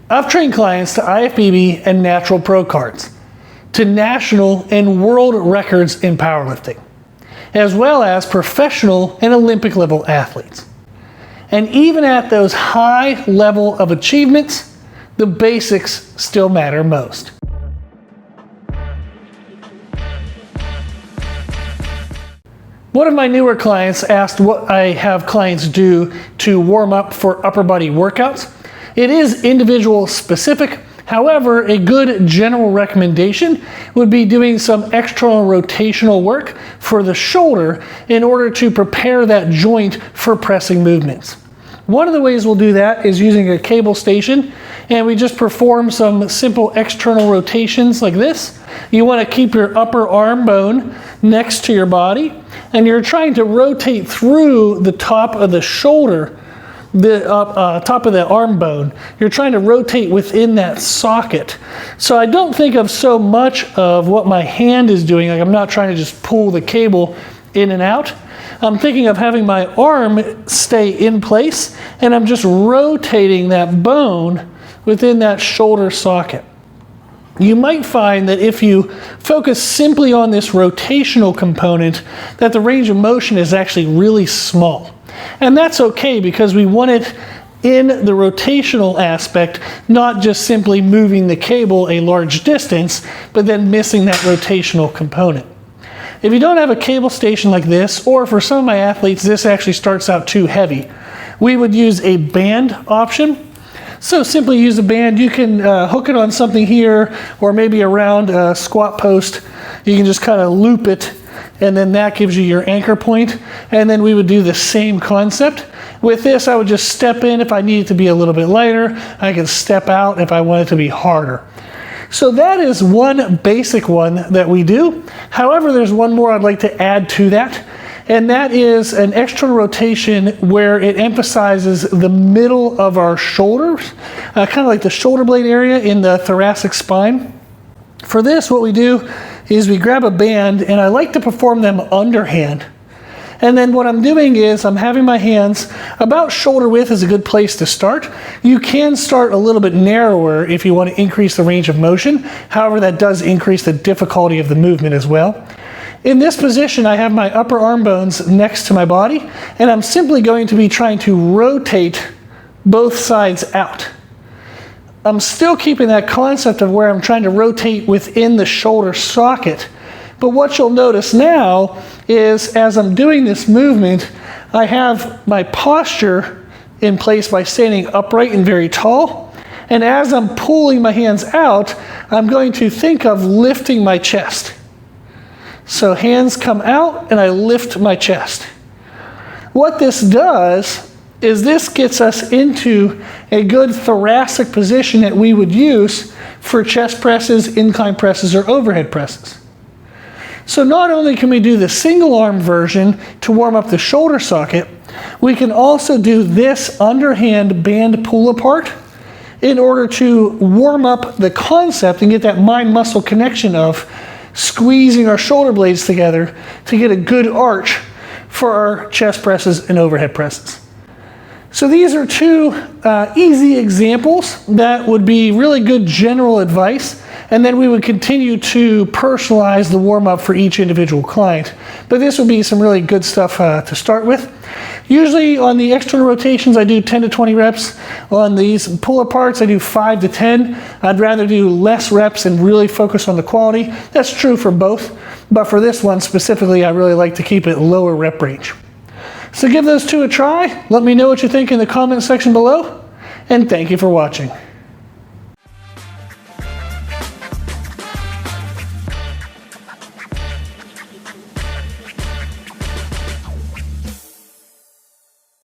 I've trained clients to IFBB and Natural Pro Cards, to national and world records in powerlifting, as well as professional and Olympic level athletes. And even at those high level of achievements, the basics still matter most. One of my newer clients asked what I have clients do to warm up for upper body workouts. It is individual specific. However, a good general recommendation would be doing some external rotational work for the shoulder in order to prepare that joint for pressing movements. One of the ways we'll do that is using a cable station, and we just perform some simple external rotations like this. You want to keep your upper arm bone next to your body, and you're trying to rotate through the top of the shoulder, the top of the arm bone. You're trying to rotate within that socket. So I don't think of so much of what my hand is doing, like I'm not trying to just pull the cable in and out. I'm thinking of having my arm stay in place, and I'm just rotating that bone within that shoulder socket. You might find that if you focus simply on this rotational component, that the range of motion is actually really small. And that's okay, because we want it in the rotational aspect, not just simply moving the cable a large distance, but then missing that rotational component. If you don't have a cable station like this, or for some of my athletes, this actually starts out too heavy, we would use a band option. So simply use a band. You can hook it on something here, or maybe around a squat post. You can just kind of loop it, and then that gives you your anchor point. And then we would do the same concept. With this, I would just step in if I need it to be a little bit lighter. I can step out if I want it to be harder. So that is one basic one that we do. However, there's one more I'd like to add to that, and that is an external rotation where it emphasizes the middle of our shoulders, kind of like the shoulder blade area in the thoracic spine. For this, what we do is we grab a band, and I like to perform them underhand. And then what I'm doing is I'm having my hands about shoulder width is a good place to start. You can start a little bit narrower if you want to increase the range of motion. However, that does increase the difficulty of the movement as well. In this position, I have my upper arm bones next to my body, and I'm simply going to be trying to rotate both sides out. I'm still keeping that concept of where I'm trying to rotate within the shoulder socket. But what you'll notice now is as I'm doing this movement, I have my posture in place by standing upright and very tall. And as I'm pulling my hands out, I'm going to think of lifting my chest. So hands come out and I lift my chest. What this does is this gets us into a good thoracic position that we would use for chest presses, incline presses, or overhead presses. So not only can we do the single arm version to warm up the shoulder socket, we can also do this underhand band pull apart in order to warm up the concept and get that mind muscle connection of squeezing our shoulder blades together to get a good arch for our chest presses and overhead presses. So these are two easy examples that would be really good general advice, and then we would continue to personalize the warm-up for each individual client. But this would be some really good stuff to start with. Usually on the external rotations, I do 10 to 20 reps. On these pull-aparts, I do 5 to 10. I'd rather do less reps and really focus on the quality. That's true for both, but for this one specifically, I really like to keep it lower rep range. So give those two a try. Let me know what you think in the comment section below, and thank you for watching.